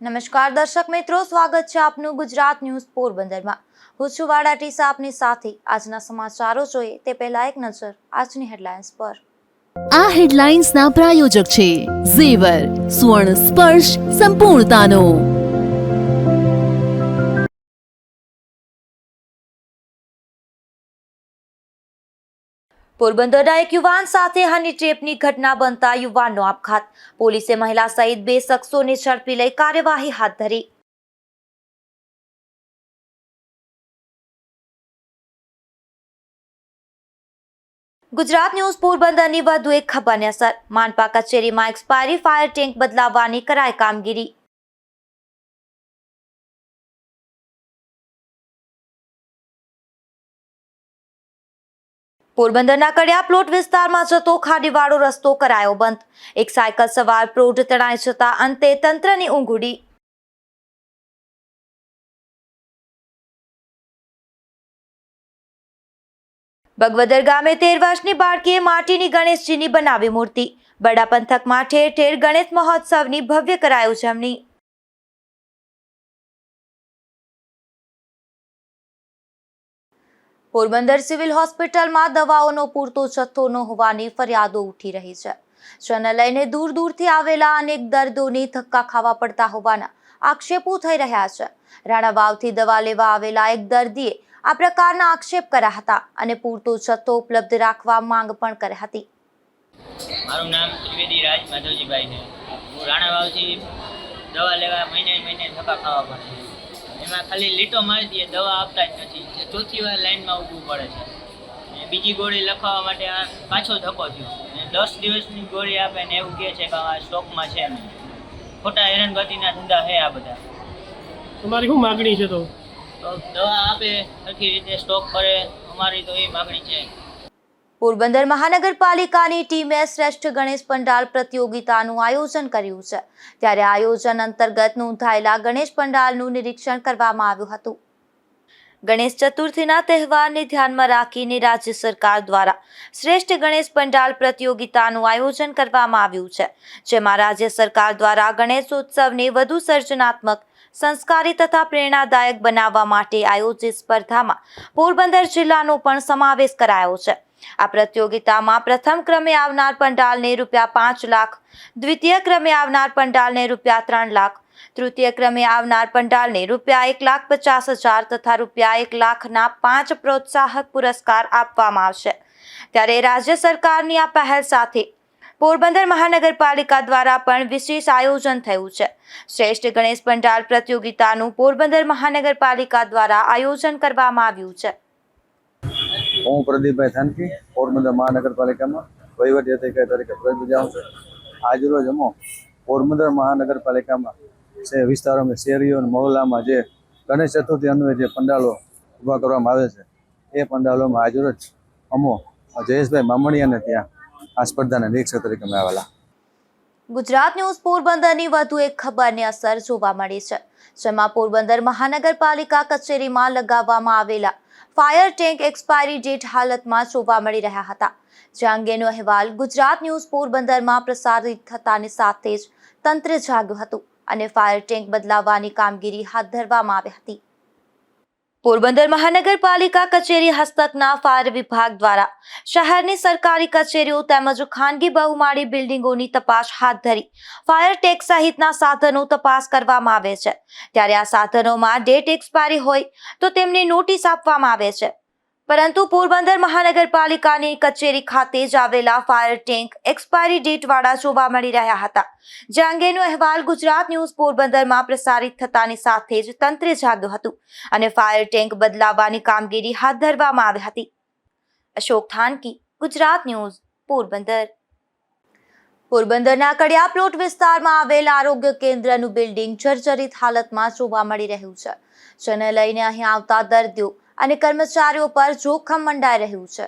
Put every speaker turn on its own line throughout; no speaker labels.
નમસ્કાર દર્શક મિત્રો, સ્વાગત છે આપનું ગુજરાત ન્યૂઝ પોરબંદરમાં। હું છું વાડા ટીસા આપની સાથે। આજના સમાચારો જોઈએ તે પહેલા એક નજર આજની હેડલાઇન્સ પર।
આ હેડલાઇન્સના પ્રાયોજક છે ઝેવર, સ્વર્ણ સ્પર્શ સંપૂર્ણતાનો।
પોરબંદરના એક યુવાન સાથે હની ટ્રેપની ઘટના બનતા યુવાનનો આપઘાત। પોલીસે મહિલા સહિત 2 શખ્સોને ઝડપી લઈ કાર્યવાહી હાથ ધરી। ગુજરાત ન્યૂઝ પોરબંદરની વધુ એક ખબરની અસર। માનપા કચેરીમાં એક્સપાયરી ફાયર ટેન્ક બદલાવવાની કરાઈ કામગીરી। પોરબંદરના કડિયા પ્લોટ વિસ્તારમાં જતો ખાડીવાળો રસ્તો કરાયો બંધ। એક સાયકલ સવાર પ્રૌઢ તણાઈ જતા અંતે તંત્રની ઊંઘ ઉડી। બગવદર ગામે 13 વર્ષની બાળકીએ માટીની ગણેશજીની બનાવી મૂર્તિ। બરડા પંથકમાં ઠેર ઠેર ગણેશ મહોત્સવની ભવ્ય કરાઈ ઉજવણી। પોરબંદર સિવિલ હોસ્પિટલમાં દવાઓનો પૂરતો જથ્થો ન હોવાની ફરિયાદો ઉઠી રહી છે, જેને લઈને દૂર દૂરથી આવેલા અનેક દર્દીઓને ધક્કા ખાવા પડતા હોવાના આક્ષેપો થઈ રહ્યા છે। રાણાવાવથી દવા લેવા આવેલા એક દર્દીએ આ પ્રકારના આક્ષેપ કર્યા હતા અને પૂરતો જથ્થો ઉપલબ્ધ રાખવા માંગ પણ કરી હતી।
મારું નામ ત્રિવેદી રાજ માધવજીભાઈ છે। હું રાણાવાવથી દવા લેવા મહિને ધક્કા ખાવા પડે છે। એમાં ખાલી લીટો મારી દઈએ, દવા આપતા જ નથી। ચોથી વાર લાઈનમાં ઊભું પડે છે ને બીજી ગોળી લખાવવા માટે આ પાછો ધક્કો થયો ને 10 દિવસની ગોળી આપે ને એવું કહે છે કે આ સ્ટોકમાં છે નહીં। ખોટા હેરાનગતિના ધંધા છે આ બધા।
તમારી શું માગણી છે? તો
દવા આપે સરખી રીતે સ્ટોક કરે, અમારી તો એ માગણી છે।
પોરબંદર મહાનગરપાલિકાની ટીમે શ્રેષ્ઠ ગણેશ પંડાલ પ્રતિયોગિતાનું આયોજન કર્યું છે, ત્યારે આયોજન અંતર્ગત નોંધાયેલા ગણેશ પંડાલનું નિરીક્ષણ કરવામાં આવ્યું હતું। ગણેશ ચતુર્થીના તહેવારને ધ્યાનમાં રાખીને રાજ્ય સરકાર દ્વારા શ્રેષ્ઠ ગણેશ પંડાલ પ્રતિયોગિતાનું આયોજન કરવામાં આવ્યું છે, જેમાં રાજ્ય સરકાર દ્વારા ગણેશોત્સવને વધુ સર્જનાત્મક, સંસ્કારી તથા પ્રેરણાદાયક બનાવવા માટે આયોજિત સ્પર્ધામાં પોરબંદર જિલ્લાનો પણ સમાવેશ કરાયો છે। આ પ્રતિયોગિતામાં પ્રથમ ક્રમે આવનાર પંડાલને ₹5 લાખ, દ્વિતીય ક્રમે આવનાર પંડાલને ₹3 લાખ, તૃતીય ક્રમે આવનાર પંડાલને ₹1,50,000 તથા ₹1 લાખના 5 પ્રોત્સાહક પુરસ્કાર આપવામાં આવશે। ત્યારે રાજ્ય સરકારની આ પહેલ સાથે પોરબંદર મહાનગરપાલિકા દ્વારા પણ વિશેષ આયોજન થયું છે। શ્રેષ્ઠ ગણેશ પંડાલ પ્રતિયોગિતાનું પોરબંદર મહાનગરપાલિકા દ્વારા આયોજન કરવામાં આવ્યું છે।
હું પ્રદીપભાઈ થાનકી પોરબંદર મહાનગરપાલિકામાં વહીવટી અધિકારી તરીકે ફરજ બજાવું છું। આજરોજ અમો પોરબંદર મહાનગરપાલિકામાં વિસ્તારોમાં, શેરીઓ અને મહોલ્લામાં જે ગણેશ ચતુર્થી અન્વયે જે પંડાલો ઊભા કરવામાં આવે છે, એ પંડાલોમાં આજરોજ અમો જયેશભાઈ મામણીયાને ત્યાં આ સ્પર્ધાના નિરીક્ષક તરીકે અમે આવેલા।
ગુજરાત ન્યૂઝ પોરબંદરની વધુ એક ખબરની અસર જોવા મળી છે, જેમાં પોરબંદર મહાનગરપાલિકા કચેરીમાં લગાવવામાં આવેલા ફાયર ટેન્ક એક્સપાયરી ડેટ હાલતમાં જોવા મળી રહ્યા હતા, જે અંગેનો અહેવાલ ગુજરાત ન્યૂઝ પોરબંદરમાં પ્રસારિત થતાની સાથે જ તંત્ર જાગ્યું હતું અને ફાયર ટેન્ક બદલાવવાની કામગીરી હાથ ધરવામાં આવી હતી। પોરબંદર મહાનગરપાલિકા કચેરી હસ્તકના ફાયર વિભાગ દ્વારા શહેરની સરકારી કચેરીઓ તેમજ ખાનગી બહુમાળી બિલ્ડિંગોની તપાસ હાથ ધરી ફાયર ટેન્ક સહિતના સાધનો તપાસ કરવામાં આવે છે। ત્યારે આ સાધનોમાં ડેટ એક્સપાયરી હોય તો તેમને નોટિસ આપવામાં આવે છે, પરંતુ પોરબંદર મહાનગરપાલિકાની કચેરી ખાતે જ આવેલા ફાયર ટેન્ક એક્સપાયરી ડેટવાળા જોવા મળી રહ્યા હતા, જે અંગેનો અહેવાલ ગુજરાત ન્યૂઝ પોરબંદરમાં પ્રસારિત થતાની સાથે જ તંત્ર જાગ્યું હતું અને ફાયર ટેન્ક બદલાવવાની કામગીરી હાથ ધરવામાં આવી હતી। અશોક થાનકી, ગુજરાત ન્યૂઝ પોરબંદર। પોરબંદરના કડિયા પ્લોટ વિસ્તારમાં આવેલ આરોગ્ય કેન્દ્રનું બિલ્ડિંગ જર્જરિત હાલતમાં જોવા મળી રહ્યું છે, જેને લઈને અહીં આવતા દર્દીઓ અને કર્મચારીઓ પર જોખમ મંડાઈ રહ્યું છે।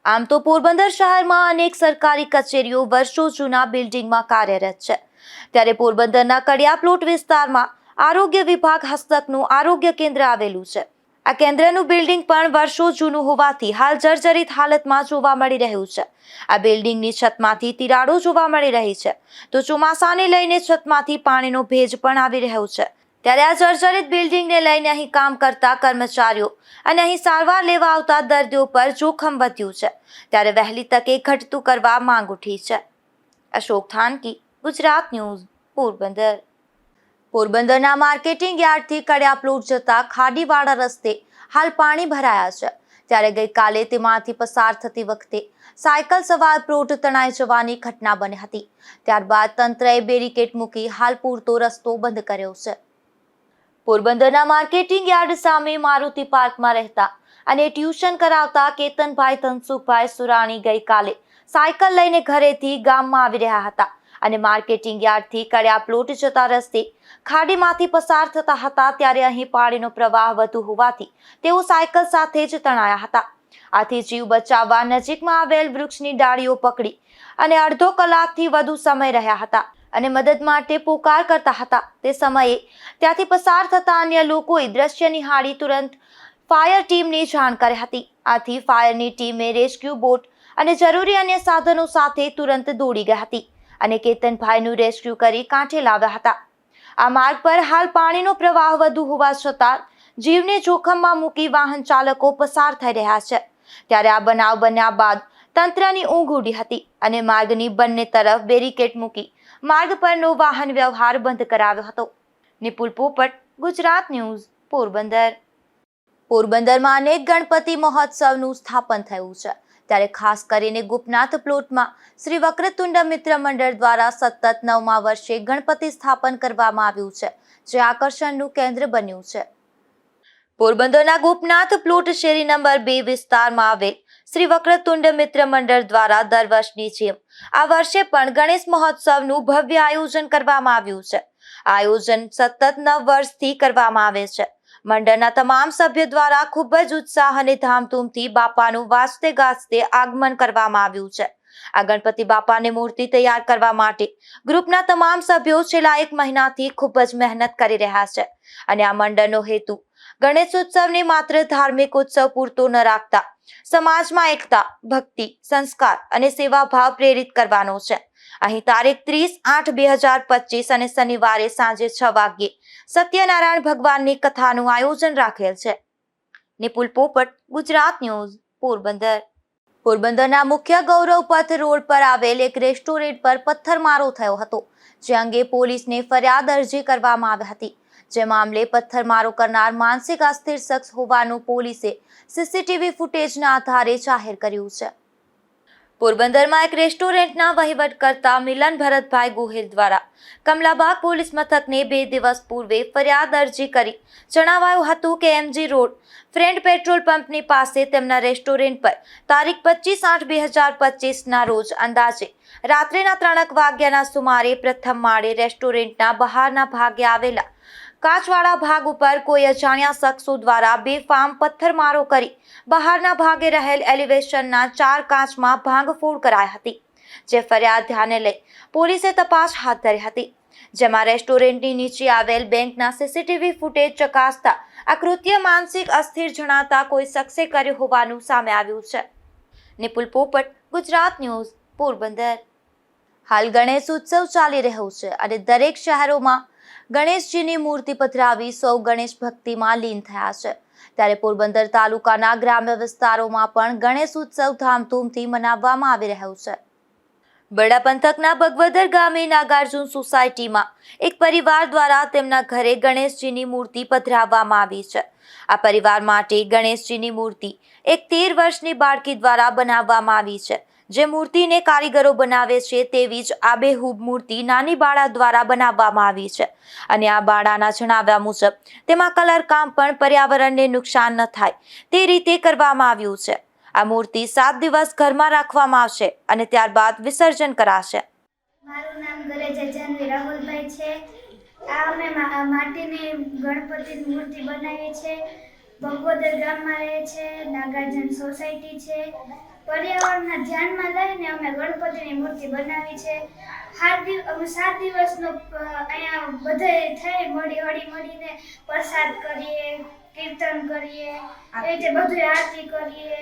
આમ તો પોરબંદર શહેરમાં અનેક સરકારી કચેરીઓ વર્ષો જૂના બિલ્ડિંગમાં કાર્યરત છે, ત્યારે પોરબંદરના કડિયા પ્લોટ વિસ્તારમાં આરોગ્ય વિભાગ હસ્તકનું આરોગ્ય કેન્દ્ર આવેલું છે આ કેન્દ્રનું બિલ્ડિંગ પણ વર્ષો જૂનું હોવાથી હાલ જર્જરિત હાલતમાં જોવા મળી રહ્યું છે. આ બિલ્ડિંગની છતમાંથી તિરાડો જોવા મળી રહી છે, તો ચોમાસાને લઈને છતમાંથી પાણીનો ભેજ પણ આવી રહ્યો છે. ત્યારે આ જર્જરિત બિલ્ડિંગને લઈને અહીં કામ કરતા કર્મચારીઓ અને અહીં સારવાર લેવા આવતા દર્દીઓ પર જોખમ વધ્યું છે. ત્યારે વહેલી તકે ઘટતું કરવા માંગ ઉઠી છે. અશોક થાનકી, ગુજરાત ન્યૂઝ, પોરબંદર. પોરબંદરના માર્કેટિંગ યાર્ડથી કડિયા પ્લોટ જતા ખાડીવાળા રસ્તે હાલ પાણી ભરાયા છે. ત્યારે ગઈકાલે તેમાંથી પસાર થતી વખતે સાયકલ સવાર પ્લોટ તણાઈ જવાની ઘટના બની હતી. ત્યારબાદ તંત્રએ બેરિકેડ મૂકી હાલ પૂરતો રસ્તો બંધ કર્યો છે. પોરબંદરના માર્કેટિંગ યાર્ડ સામે મારુતિ પાર્કમાં રહેતા અને ટ્યુશન કરાવતા કેતનભાઈ ધનસુખભાઈ સુરાણી ગઈકાલે સાયકલ લઈને ઘરેથી ગામમાં આવી રહ્યા હતા અને માર્કેટિંગ યાર્ડથી કડિયા પ્લોટ જતા રસ્તે ખાડીમાંથી પસાર થતા હતા. ત્યારે અહીં પાણીનો પ્રવાહ વધુ હોવાથી તેઓ સાયકલ સાથે જ તણાયા હતા. આથી જીવ બચાવવા નજીકમાં આવેલ વૃક્ષની ડાળીઓ પકડી અને અડધો કલાકથી વધુ સમય રહ્યા હતા અને મદદ માટે પોકાર કરતા હતા. તે સમયે ત્યાંથી પસાર થતા અન્ય લોકોએ દ્રશ્ય નિહાળી તુરંત ફાયર ટીમને જાણ કરી હતી. આથી ફાયરની ટીમે રેસ્ક્યુ બોટ અને જરૂરી અન્ય સાધનો સાથે તુરંત દોડી ગઈ હતી અને કેતનભાઈનું રેસ્ક્યુ કરી કાંઠે લાવ્યા હતા. આ માર્ગ પર હાલ પાણીનો પ્રવાહ વધુ હોવા છતાં જીવને જોખમમાં મૂકી વાહન ચાલકો પસાર થઈ રહ્યા છે. ત્યારે આ બનાવ બન્યા બાદ તંત્રની ઊંઘ ઉડી હતી અને માર્ગની બંને તરફ બેરિકેડ મૂકી માર્ગ પરનો વાહન વ્યવહાર બંધ કરાવ્યો હતો. નિપુલ પોપટ, ગુજરાત ન્યૂઝ, પોરબંદર. પોરબંદરમાં અનેક ગણપતિ મહોત્સવનું સ્થાપન થયું છે. ત્યારે ખાસ કરીને ગોપનાથ પ્લોટમાં શ્રી વક્રતુંડ મિત્ર મંડળ દ્વારા સતત 9મા વર્ષે ગણપતિ સ્થાપન કરવામાં આવ્યું છે, જે આકર્ષણનું કેન્દ્ર બન્યું છે. પોરબંદરના ગોપનાથ પ્લોટ શેરી નંબર 2 વિસ્તારમાં આવેલ શ્રી વક્રતુંડ મિત્ર મંડળ દ્વારા દર વર્ષની જેમ આ વર્ષે પણ ગણેશ મહોત્સવનું ભવ્ય આયોજન કરવામાં આવ્યું છે. આ આયોજન સતત 9 વર્ષથી કરવામાં આવે છે. મંડળના તમામ સભ્યો દ્વારા ખૂબ જ ઉત્સાહ અને ધામધૂમથી બાપાનું વાજતે ગાજતે આગમન કરવામાં આવ્યું છે. આ ગણપતિ બાપાની મૂર્તિ તૈયાર કરવા માટે ગ્રુપના તમામ સભ્યો છેલ્લા 1 મહિનાથી ખૂબ જ મહેનત કરી રહ્યા છે અને આ મંડળનો હેતુ ગણેશ ઉત્સવને માત્ર ધાર્મિક ઉત્સવ પૂરતો ન રાખતા સમાજમાં એકતા, ભક્તિ, સંસ્કાર અને સેવાભાવ પ્રેરિત કરવાનો છે. અહીં તારીખ 30/8/2025 અને શનિવારે સાંજે 6 વાગ્યે સત્યનારાયણ ભગવાનની કથાનું આયોજન રાખેલ છે. નિપુલ પોપટ, ગુજરાત ન્યૂઝ, પોરબંદર. પોરબંદરના મુખ્ય ગૌરવ પથ રોડ પર આવેલ એક રેસ્ટોરન્ટ પર પથ્થરમારો થયો હતો, જે અંગે પોલીસને ફરિયાદ અરજી કરવામાં આવી હતી. જે મામલે પથ્થરમારો કરનાર માનસિક અસ્થિર શખ્સ હોવાનું પોલીસે સીસીટીવી ફૂટેજના આધારે જાહેર કર્યું છે. પોરબંદરમાં એક રેસ્ટોરન્ટના વહીવટ કરતા મિલન ભરતભાઈ ગોહિલ દ્વારા કમલાબાગ પોલીસ મથકને 2 દિવસ પૂર્વે ફરિયાદ અરજી કરી જણાવાયું હતું કે MG રોડ ફ્રેન્ડ પેટ્રોલ પંપની પાસે તેમના રેસ્ટોરન્ટ પર તારીખ 25/8/2025ના રોજ અંદાજે રાત્રેના 3 વાગ્યાના સુમારે પ્રથમ માળે રેસ્ટોરન્ટના બહારના ભાગે આવેલા કાચવાળા ભાગ ઉપર કોઈ અજાણ્યા શખ્સો દ્વારા બેફામ પથ્થરમારો કરી બહારના ભાગે રહેલ એલિવેશનના 4 કાચમાં ભાંગફોડ કરાઈ હતી. જે ફરિયાદ ધ્યાને લઈ પોલીસે તપાસ હાથ ધરી હતી, જેમાં રેસ્ટોરન્ટની નીચે આવેલ બેંકના સીસીટીવી ફૂટેજ ચકાસતા આ કૃત્ય માનસિક અસ્થિર જણાતા કોઈ શખ્સે કર્યું હોવાનું સામે આવ્યું છે. નિપુલ પોપટ, ગુજરાત ન્યૂઝ, પોરબંદર. હાલ ગણેશ ઉત્સવ ચાલી રહ્યો છે અને દરેક શહેરોમાં ગણેશજીની મૂર્તિ પધરાવી સૌ ગણેશ ભક્તિમાં લીન થયા છે. ત્યારે પોરબંદર તાલુકાના ગ્રામ્ય વિસ્તારોમાં પણ ગણેશ ઉત્સવ ધામધૂમથી મનાવવામાં આવી રહ્યો છે. બરડા પંથકના ભગવદર ગામે નાગાર્જુન સોસાયટીમાં એક પરિવાર દ્વારા તેમના ઘરે ગણેશજીની મૂર્તિ પધરાવવામાં આવી છે. આ પરિવાર માટે ગણેશજીની મૂર્તિ એક 13 વર્ષની બાળકી દ્વારા બનાવવામાં આવી છે. જે મૂર્તિને કારીગરો બનાવે છે તેવી જ આબેહૂબ મૂર્તિ નાની બાળા દ્વારા બનાવવામાં આવી છે અને આ બાળાના જણાવ્યા મુજબ તેમાં કલર કામ પણ પર્યાવરણને નુકસાન ન થાય તે રીતે કરવામાં આવ્યું છે. આ મૂર્તિ 7 દિવસ ઘરમાં રાખવામાં આવશે અને ત્યારબાદ વિસર્જન કરાશે.
મારું નામ ગરેજા જાનવી રાહુલભાઈ છે. આ અમે માટીની ગણપતિની મૂર્તિ બનાવી છે. ભગવદર ગામમાં રહે છે. નાગાર્જુન સોસાયટી છે. પર્યાવરણના ધ્યાનમાં લઈને અમે ગણપતિની મૂર્તિ બનાવી છે. અમે 7 દિવસનો અહીંયા બધે થઈ મળીને પ્રસાદ કરીએ, કીર્તન કરીએ, એ રીતે બધું આરતી કરીએ,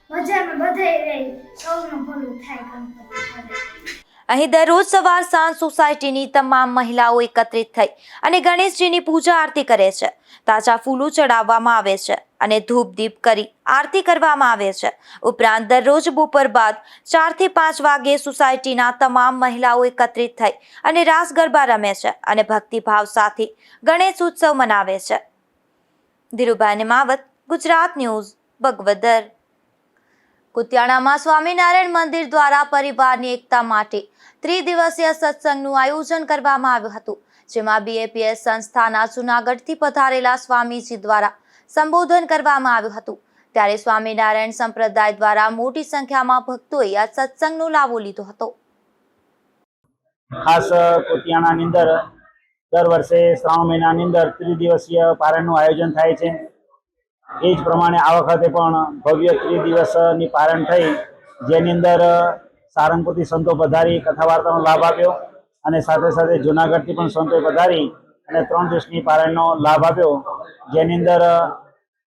મજામાં બધે રહી, સૌનું ભલું થાય ગણપતિ કરે.
અહીં દરરોજ સવાર સાંજ સોસાયટીની તમામ મહિલાઓ એકત્રિત થઈ અને ગણેશજીની પૂજા આરતી કરે છે. તાજા ફૂલો ચડાવવામાં આવે છે અને ધૂપ દીપ કરી આરતી કરવામાં આવે છે. ઉપરાંત દરરોજ બપોર બાદ 4 થી 5 વાગ્યે સોસાયટીના તમામ મહિલાઓ એકત્રિત થઈ અને રાસ ગરબા રમે છે અને ભક્તિભાવ સાથે ગણેશ ઉત્સવ મનાવે છે. ધીરુભાઈ નેમાવત, ગુજરાત ન્યૂઝ, બગવદર. કુતિયાણામાં સ્વામિનારાયણ મંદિર દ્વારા પરિવારની એકતા માટે ત્રિદિવસીય સત્સંગનું આયોજન કરવામાં આવ્યું હતું, જેમાં BAPS સંસ્થાના જૂનાગઢથી પધારેલા સ્વામીજી દ્વારા સંબોધન કરવામાં આવ્યું હતું. ત્યારે સ્વામિનારાયણ સંપ્રદાય દ્વારા મોટી સંખ્યામાં ભક્તોએ આ સત્સંગનો લાભો લીધો હતો.
ખાસ કુતિયાણાની અંદર દર વર્ષે શ્રાવણ મહિનાની અંદર ત્રિદિવસીય પારાયણનું આયોજન થાય છે. એ જ પ્રમાણે આ વખતે પણ ભવ્ય ત્રિદિવસની પારાયણ થઈ, જેની અંદર સારંગપુરથી સંતો પધારી કથા વાર્તાનો લાભ આપ્યો અને સાથે સાથે જૂનાગઢથી પણ સંતોએ પધારી અને 3 દિવસની પારાયણનો લાભ આપ્યો, જેની અંદર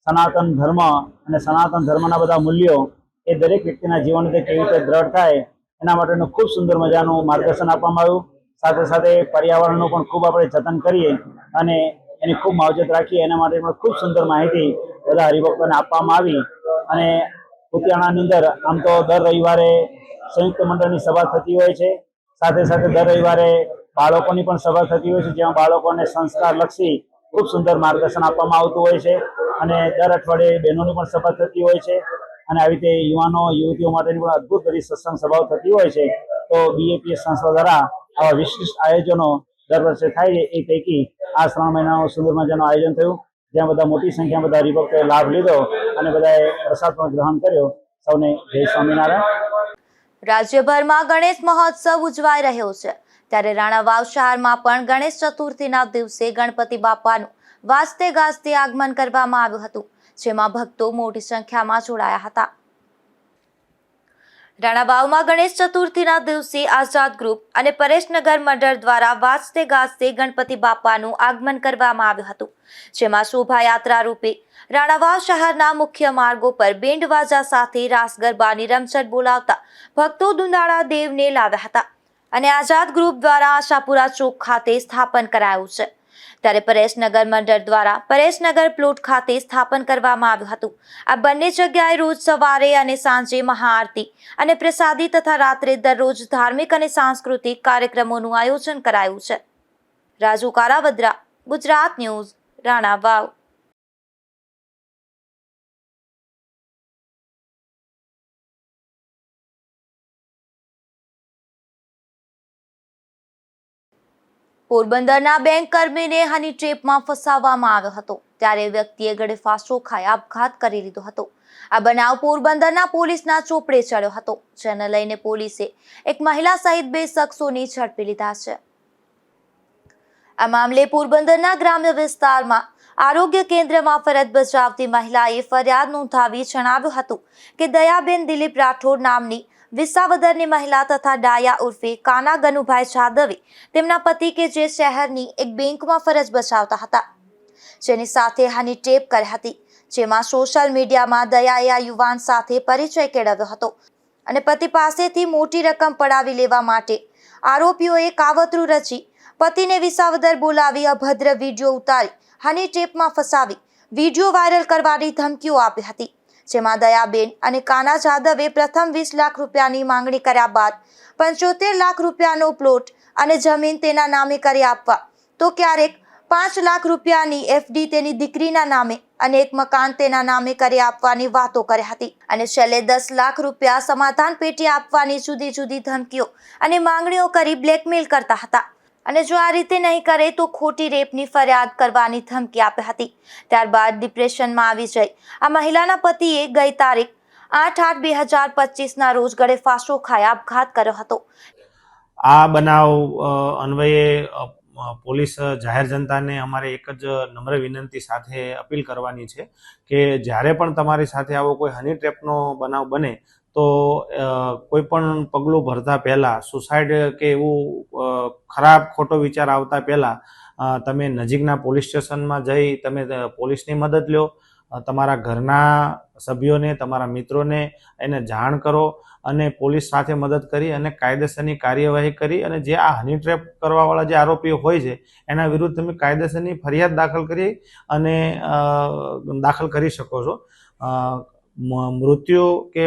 સનાતન ધર્મ અને સનાતન ધર્મના બધા મૂલ્યો એ દરેક વ્યક્તિના જીવન કેવી રીતે દ્રઢ થાય એના માટેનું ખૂબ સુંદર મજાનું માર્ગદર્શન આપવામાં આવ્યું. સાથે સાથે પર્યાવરણનું પણ ખૂબ આપણે જતન કરીએ અને એની ખૂબ માવજત રાખીએ એના માટે પણ ખૂબ સુંદર માહિતી બધા હરિભક્તોને આપવામાં આવી. અને કુતિયાણાની અંદર આમ તો દર રવિવારે સંયુક્ત મંડળની સભા થતી હોય છે, સાથે સાથે દર રવિવારે બાળકોની પણ સભા થતી હોય છે, જેમાં બાળકોને સંસ્કારલક્ષી ખૂબ સુંદર માર્ગદર્શન આપવામાં આવતું હોય છે. અને દર અઠવાડિયે બહેનોની પણ સભા થતી હોય છે અને આવી રીતે યુવાનો યુવતીઓ માટેની પણ અદ્ભુત બધી સત્સંગ સભાઓ થતી હોય છે. તો BAPS સંસ્થા દ્વારા આવા વિશિષ્ટ આયોજનો દર વર્ષે થાય છે. એ પૈકી આ શ્રાવણ મહિનાનું સુંદર મજાનું આયોજન થયું, જ્યાં બધા મોટી સંખ્યામાં બધા હરિભક્તોએ લાભ લીધો અને બધાએ પ્રસાદ પણ ગ્રહણ કર્યો. સૌને જય સ્વામિનારાયણ.
રાજ્યભરમાં ગણેશ મહોત્સવ ઉજવાઈ રહ્યો છે, ત્યારે રાણાવાવ શહેરમાં પણ ગણેશ ચતુર્થીના દિવસે ગણપતિ બાપાનું વાજતે ગાજતે આગમન કરવામાં આવ્યું હતું, જેમાં ભક્તો મોટી સંખ્યામાં જોડાયા હતા. રાણાવાવમાં ગણેશ ચતુર્થીના દિવસે આઝાદ ગ્રુપ અને પરેશનગર મંડળ દ્વારા વાજતે ગાજતે ગણપતિ બાપાનું આગમન કરવામાં આવ્યું હતું, જેમાં શોભાયાત્રા રૂપે રાણાવાવ શહેરના મુખ્ય માર્ગો પર બેન્ડ વાજા સાથે રાસ ગરબાની રમઝટ બોલાવતા ભક્તો દુંદાળા દેવને લાવ્યા હતા અને આઝાદ ગ્રુપ દ્વારા આશાપુરા ચોક ખાતે સ્થાપન કરાયું છે. ત્યારે પરેશનગર મંડળ દ્વારા પરેશનગર પ્લોટ ખાતે સ્થાપન કરવામાં આવ્યું હતું. આ બંને જગ્યાએ રોજ સવારે અને સાંજે મહાઆરતી અને પ્રસાદી તથા રાત્રે દરરોજ ધાર્મિક અને સાંસ્કૃતિક કાર્યક્રમોનું આયોજન કરાયું છે. રાજુ કારાવદ્રા, ગુજરાત ન્યૂઝ, રાણાવાવ. પોરબંદરના બેંક કર્મીને હની ટ્રેપમાં ફસાવવામાં આવ્યો હતો, ત્યારે વ્યક્તિએ ગળે ફાંસો ખાઈ આપઘાત કરી લીધો હતો. આ બનાવ પોરબંદરના પોલીસના ચોપડે ચડ્યો હતો, જેને લઈને પોલીસે એક મહિલા સહિત 2 શખ્સોને ઝડપી લીધા છે. આ મામલે પોરબંદરના ગ્રામ્ય વિસ્તારમાં આરોગ્ય કેન્દ્રમાં ફરજ બજાવતી મહિલાએ ફરિયાદ નોંધાવી જણાવ્યું હતું કે દયાબેન દિલીપ રાઠોડ નામની વિસાવદરની મહિલા તથા ડાયા ઉર્ફે કાના ગનુભાઈ જાદવે તેમના પતિ કે જે શહેરની એક બેંકમાં ફરજ બજાવતા હતા, જેની સાથે હની ટેપ કરી હતી, જેમાં સોશિયલ મીડિયામાં દયાએ આ યુવાન સાથે પરિચય કેળવ્યો હતો અને પતિ પાસેથી મોટી રકમ પડાવી લેવા માટે આરોપીઓએ કાવતરું રચી પતિને વિસાવદર બોલાવી અભદ્ર વિડીયો ઉતારી હની ટેપમાં ફસાવી વિડીયો વાયરલ કરવાની ધમકીઓ આપી હતી, જેમાં દયાબેન અને કાના જાદવે પ્રથમ 20 લાખ રૂપિયાની માંગણી કર્યા બાદ 75 લાખ રૂપિયાનો પ્લોટ અને જમીન તેના નામે કરી આપવા, તો ક્યારેક 5 લાખ રૂપિયાની FD તેની દીકરીના નામે અને એક મકાન તેના નામે કરી આપવાની વાતો કરી હતી અને છેલ્લે 10 લાખ રૂપિયા સમાધાન પેટી આપવાની જુદી જુદી ધમકીઓ અને માંગણીઓ કરી બ્લેકમેલ કરતા હતા અને જો આ રીતે નહીં કરે તો ખોટી રેપની ફરિયાદ કરવાની ધમકી આપી હતી. ત્યારબાદ ડિપ્રેશનમાં આવી જઈ આ મહિલાના પતિએ ગઈ તારીખ 8/8/2025ના રોજ ગળે ફાંસો ખાઈ આપઘાત કર્યો હતો.
આ બનાવ અન્વયે પોલીસ જાહેર જનતાને અમારે એક જ નમ્ર વિનંતી સાથે અપીલ કરવાની છે કે જ્યારે પણ તમારી સાથે આવો કોઈ હની ટ્રેપનો બનાવ બને તો કોઈ પણ પગલું ભરતા પહેલાં સુસાઇડ કે એવું ખરાબ ખોટો વિચાર આવતા પહેલાં તમે નજીકના પોલીસ સ્ટેશનમાં જઈ તમે પોલીસની મદદ લો, તમારા ઘરના સભ્યોને, તમારા મિત્રોને એને જાણ કરો અને પોલીસ સાથે મદદ કરી અને કાયદેસરની કાર્યવાહી કરી અને જે આ હની ટ્રેપ કરવાવાળા જે આરોપીઓ હોય છે એના વિરુદ્ધ તમે કાયદેસરની ફરિયાદ દાખલ કરી અને દાખલ કરી શકો છો. મૃત્યુ કે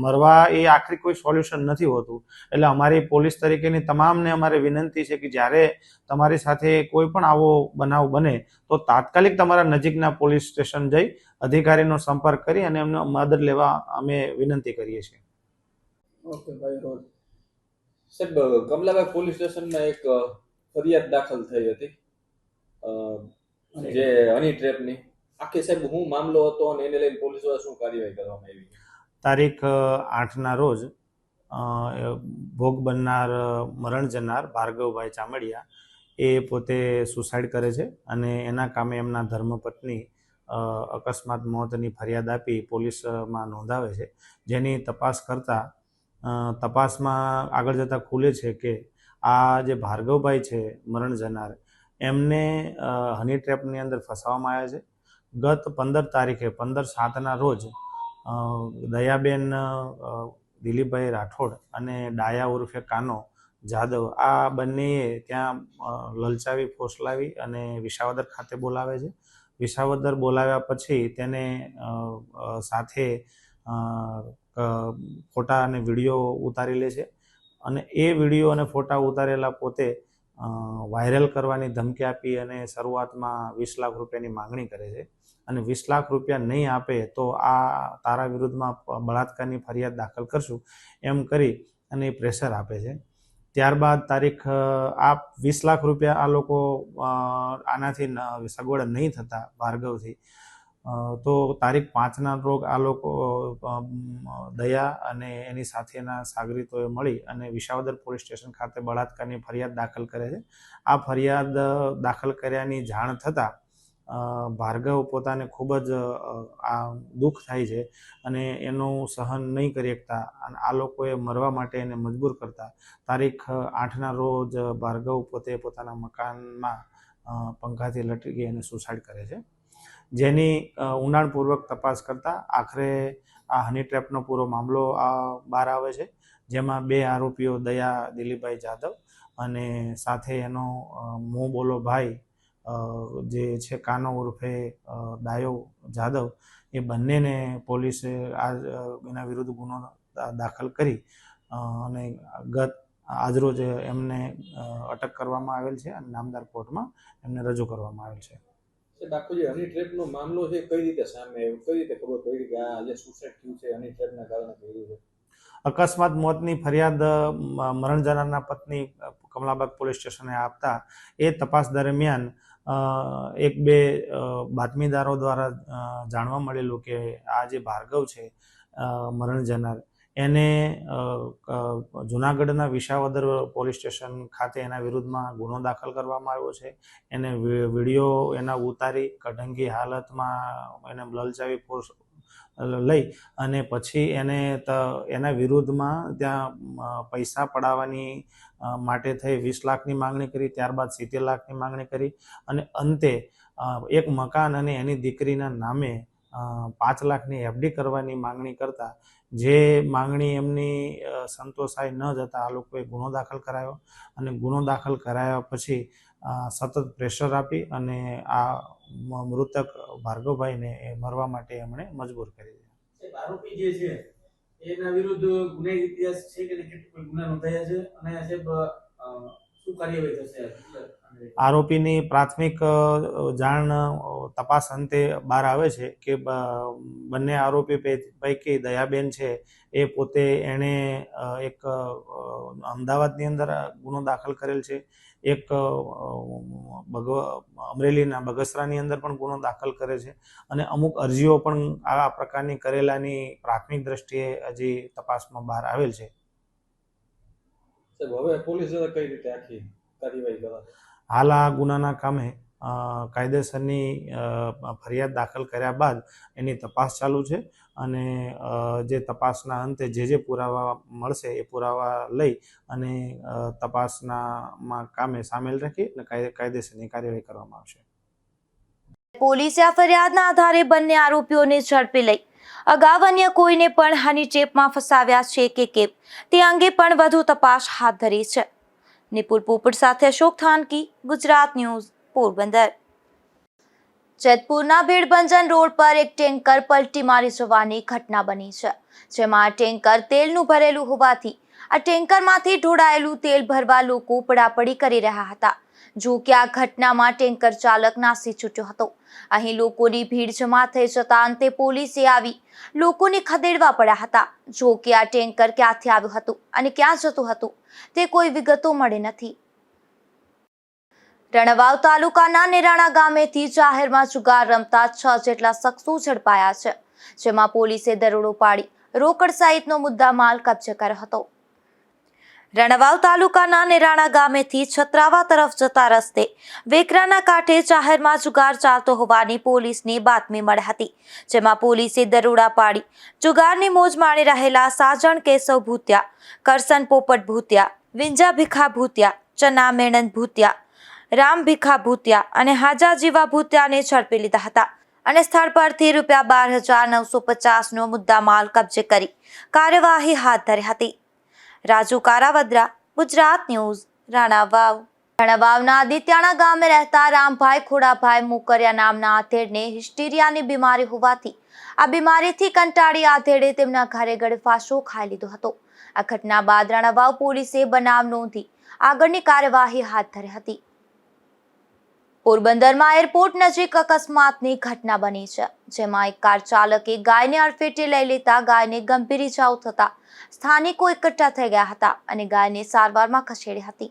મરવા એ આખરી કોઈ સોલ્યુશન નથી હોતું. એટલે અમારી પોલીસ તરીકેની તમામને અમારે વિનંતી છે કે જ્યારે તમારી સાથે કોઈ પણ આવો બનાવ બને તો તાત્કાલિક તમારા નજીકના પોલીસ સ્ટેશન જઈ અધિકારીનો સંપર્ક કરી અને એમનો મદદ લેવા અમે વિનંતી કરીએ છીએ.
ઓકે ભાઈ રોડ સાહેબ, કમલાબાગ પોલીસ સ્ટેશનમાં એક ફરિયાદ દાખલ થઈ હતી જે હની ટ્રેપની. આખી સાહેબ હું મામલો હતો અને એને લઈને પોલીસ દ્વારા શું કાર્યવાહી કરવામાં આવી?
તારીખ 8ના રોજ ભોગ બનનાર મરણ જનાર ભાર્ગવભાઈ ચામડિયા એ પોતે સુસાઇડ કરે છે અને એના કામે એમના ધર્મપત્ની અકસ્માત મોતની ફરિયાદ આપી પોલીસમાં નોંધાવે છે, જેની તપાસ કરતાં તપાસમાં આગળ જતાં ખુલે છે કે આ જે ભાર્ગવભાઈ છે મરણ જનાર એમને હની ટ્રેપની અંદર ફસાવવામાં આવ્યા છે. ગત 15 તારીખે 15/7ના રોજ દયાબેન દિલીપભાઈ રાઠોડ અને ડાયા ઉર્ફે કાનો જાદવ આ બંનેએ ત્યાં લલચાવી ફોસલાવી અને વિસાવદર ખાતે બોલાવે છે. વિસાવદર બોલાવ્યા પછી તેને સાથે ફોટા અને વિડીયો ઉતારી લે છે અને એ વિડીયો અને ફોટા ઉતારેલા પોતે વાયરલ કરવાની ધમકી આપી અને શરૂઆતમાં 20 લાખ રૂપિયાની માંગણી કરે છે અને 20 લાખ રૂપિયા નહીં આપે તો આ તારા વિરુદ્ધમાં બળાત્કારની ફરિયાદ દાખલ કરશું એમ કરી અને પ્રેશર આપે છે. ત્યારબાદ તારીખ 20 લાખ રૂપિયા આ લોકો આનાથી સગવડ નહીં થતા ભાર્ગવથી, તો તારીખ 5ના રોજ આ લોકો દયા અને એની સાથેના સાગરીતોએ મળી અને વિસાવદર પોલીસ સ્ટેશન ખાતે બળાત્કારની ફરિયાદ દાખલ કરે છે. આ ફરિયાદ દાખલ કર્યાની જાણ થતાં ભાર્ગવ પોતાને ખૂબ જ દુઃખ થાય છે અને એનું સહન નહીં કરી શકતા અને આ લોકોએ મરવા માટે એને મજબૂર કરતા તારીખ 8ના રોજ ભાર્ગવ પોતે પોતાના મકાનમાં પંખાથી લટકી અને સુસાઇડ કરે છે, જેની ઊંડાણપૂર્વક તપાસ કરતાં આખરે આ હની ટ્રેપનો પૂરો મામલો બહાર આવે છે, જેમાં 2 આરોપીઓ દયા દિલીપભાઈ જાદવ અને સાથે એનો મોં બોલો ભાઈ જે છે કાનો ઉર્ફે ડાયો જાદવ, એ બંનેને પોલીસે એના વિરુદ્ધ ગુનો દાખલ કરી અને આજરોજ એમને અટક કરવામાં આવેલ છે અને નામદાર કોર્ટમાં એમને રજૂ કરવામાં આવેલ છે.
આખો જે હની ટ્રેપનો મામલો છે કઈ રીતે સામે આવ્યો, કઈ રીતે ખબર પડી કે આ જે સુસાઇડ થયું છે હની ટ્રેપના કારણે થયું છે?
અકસ્માત મોતની ફરિયાદ મરણ જનારના પત્ની કમલાબાગ પોલીસ સ્ટેશને આપતા એ તપાસ દરમિયાન 1-2 બાતમીદારો દ્વારા જાણવા મળેલું કે આ જે ભાર્ગવ છે મરણ જનાર એને જુનાગઢના વિસાવદર પોલીસ સ્ટેશન ખાતે એના વિરુદ્ધમાં ગુનો દાખલ કરવામાં આવ્યો છે. એને વિડીયો એના ઉતારી કઢંગી હાલતમાં એને લલચાવી લઈ અને પછી એને એના વિરુદ્ધમાં ત્યાં પૈસા પડાવવાની માટે થઈ 20 લાખની માંગણી કરી, ત્યારબાદ 70 લાખની માંગણી કરી અને અંતે એક મકાન અને એની દીકરીના નામે 5 લાખની એફડી કરવાની માંગણી કરતા જે માંગણી એમની સંતોષાઈ ન જતા આ લોકોએ ગુનો દાખલ કરાયો અને ગુનો દાખલ કરાયા પછી સતત પ્રેશર આપી અને આ મૃતક ભાર્ગવભાઈને મરવા માટે એમણે મજબૂર કરી દીધા.
આરોપી જે છે એના વિરુદ્ધ ગુનાહિત ઇતિહાસ છે કે કેટલા ગુના નોંધાયા છે અને સાહેબ શું કાર્યવાહી થશે?
આરોપીની પ્રાથમિક જાણ તપાસ અંતે બહાર આવે છે કે બંને આરોપી પૈકી દયાબેન છે એ પોતે એણે એક અમદાવાદની અંદર ગુનો દાખલ કરેલ છે, એક અમરેલીના બગસરાની અંદર પણ ગુનો દાખલ કરે છે અને અમુક અરજીઓ પણ આ પ્રકારની કરેલાની પ્રાથમિક દ્રષ્ટિએ હજી તપાસમાં બહાર આવેલ છે.
હવે પોલીસ કઈ રીતે આખી કાર્યવાહી કરે?
હાલ આ ગુનાના કામે કાયદેસરની ફરિયાદ દાખલ કર્યા બાદ એની તપાસ ચાલુ છે અને જે તપાસના અંતે જે પુરાવા મળશે એ પુરાવા લઈ અને તપાસનામાં કામે સામેલ રાખી અને કાયદેસરની કાર્યવાહી કરવામાં આવશે.
પોલીસે આ ફરિયાદના આધારે બંને આરોપીઓને ઝડપી લઈ અગાઉ અન્ય કોઈને પણ હની ટ્રેપમાં ફસાવ્યા છે કે કેમ તે અંગે પણ વધુ તપાસ હાથ ધરી છે. નિપુલ પોપટ સાથે અશોક થાનકી, ગુજરાત ન્યૂઝ, પોરબંદર. જેતપુરના ભીડભંજન રોડ પર એક ટેન્કર પલટી મારી જવાની ઘટના બની છે, જેમાં આ ટેન્કર તેલનું ભરેલું હોવાથી આ ટેન્કરમાંથી ઢોળાયેલું તેલ ભરવા લોકો પડાપડી કરી રહ્યા હતા. જો કે આ ઘટનામાં ટેન્કર ચાલક નાસી છૂટ્યો હતો. અહીં લોકોની ભીડ જમા થઈ જતા અંતે પોલીસે આવી લોકોને ખદેડવા પડ્યા હતા. જો કે આ ટેન્કર ક્યાંથી આવ્યું હતું અને ક્યાં જતું હતું તે કોઈ વિગતો મળી નથી. રણવાવ તાલુકાના નેરાણા ગામેથી જાહેરમાં જુગાર રમતા 6 જેટલા શખ્સો ઝડપાયા છે, જેમાં પોલીસે દરોડો પાડી રોકડ સહિતનો મુદ્દામાલ કબજે કર્યો હતો. રણવાવ તાલુકાના નેરાણા ગામેથી છત્રાવા તરફ જતા રસ્તે વેકરાના કાંઠે જાહેરમાં જુગાર ચાલતો હોવાની પોલીસને બાતમી મળી હતી, જેમાં પોલીસે દરોડા પાડી જુગારની મોજ માણી રહેલા સાજણ કેશવ ભૂતિયા, કરસન પોપટ ભૂતિયા, વિંજા ભીખા ભૂતિયા, ચના મેણન ભૂતિયા, રામ ભીખા ભૂતિયા અને હાજા જીવા ભૂતિયાને ઝડપી લીધા હતા અને સ્થળ પરથી ₹12,950નો મુદ્દામાલ કબજે કરી કાર્યવાહી હાથ ધરી હતી. રાજુ કારાવદ્રા, ગુજરાત ન્યૂઝ, રાણાવાવ. રાણાવાવના આદિત્યાણા ગામે રહેતા રામભાઈ ખોડાભાઈ મુકરિયા નામના આધેડને હિસ્ટીરિયાની બીમારી હોવાથી આ બીમારીથી કંટાળી આધેડે તેમના ઘરે ગળફાંસો ખાઈ લીધો હતો. આ ઘટના બાદ રાણાવાવ પોલીસે બનાવ નોંધી આગળની કાર્યવાહી હાથ ધરી હતી. પોરબંદરમાં એરપોર્ટ નજીક અકસ્માતની ઘટના બની છે, જેમાં એક કાર ચાલકે ગાયને અડફેટે લઈ લેતા ગાયને ગંભીર ઇજાઓ થતા સ્થાનિકો એકઠા થઈ ગયા હતા અને ગાયને સારવારમાં ખસેડી હતી.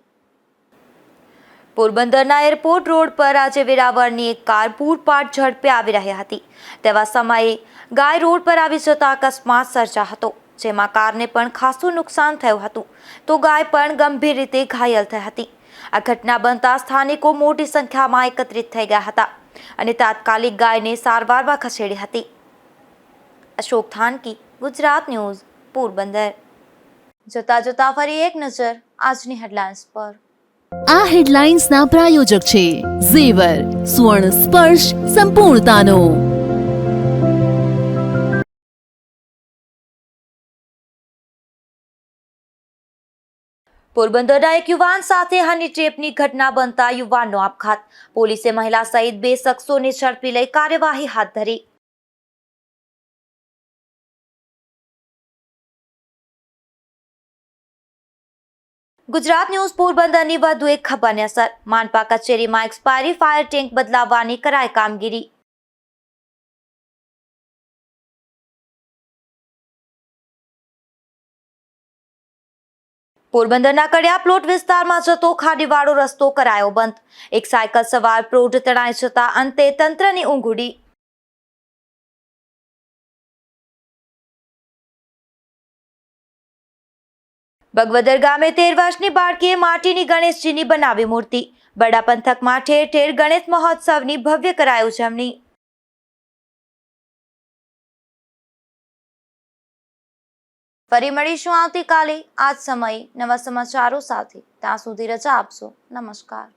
પોરબંદરના એરપોર્ટ રોડ પર આજે વેરાવળની એક કાર પૂરપાટ ઝડપે આવી રહી હતી. તેવા સમયે ગાય રોડ પર આવી જતા અકસ્માત સર્જા હતો, જેમાં કારને પણ ખાસું નુકસાન થયું હતું તો ગાય પણ ગંભીર રીતે ઘાયલ થઈ હતી. આ ઘટના બનતા સ્થાનિકો મોટી સંખ્યામાં એકત્રિત થઈ ગયા હતા અને તાત્કાલિક ગાયને સારવારમાં ખસેડી હતી. અશોક થાનકી, ગુજરાત ન્યૂઝ, પોરબંદર. જોતા ફરી એક નજર આજની હેડલાઇન્સ પર.
આ હેડલાઇન્સના પ્રાયોજક છે ઝેવર, સુવર્ણ સ્પર્શ સંપૂર્ણતાનો.
પોરબંદરના એક યુવાન સાથે હની ટ્રેપની ઘટના બનતા યુવાનનો આપઘાત. પોલીસે મહિલા સહિત 2 શખ્સોને ઝડપી લઈ કાર્યવાહી હાથ ધરી. ગુજરાત ન્યૂઝ પોરબંદરની વધુ એક ખબરની અસર. માનપા કચેરીમાં એક્સપાયરી ફાયર ટેન્ક બદલાવવાની કરાઈ કામગીરી. પોરબંદરના કડિયા પ્લોટ વિસ્તારમાં જતો ખાડીવાળો રસ્તો કરાયો બંધ. એક સાયકલ સવાર પ્રૌઢ તણાઈ જતા અંતે તંત્રની ઊંઘ ઉડી. બગવદર ગામે 13 વર્ષની બાળકીએ માટીની ગણેશજીની બનાવી મૂર્તિ. બરડા પંથકમાં ઠેર ઠેર ગણેશ મહોત્સવની ભવ્ય કરાઈ ઉજવણી. ફરી મળીશું આવતીકાલે આ જ સમયે નવા સમાચારો સાથે. ત્યાં સુધી રજા આપશો. નમસ્કાર.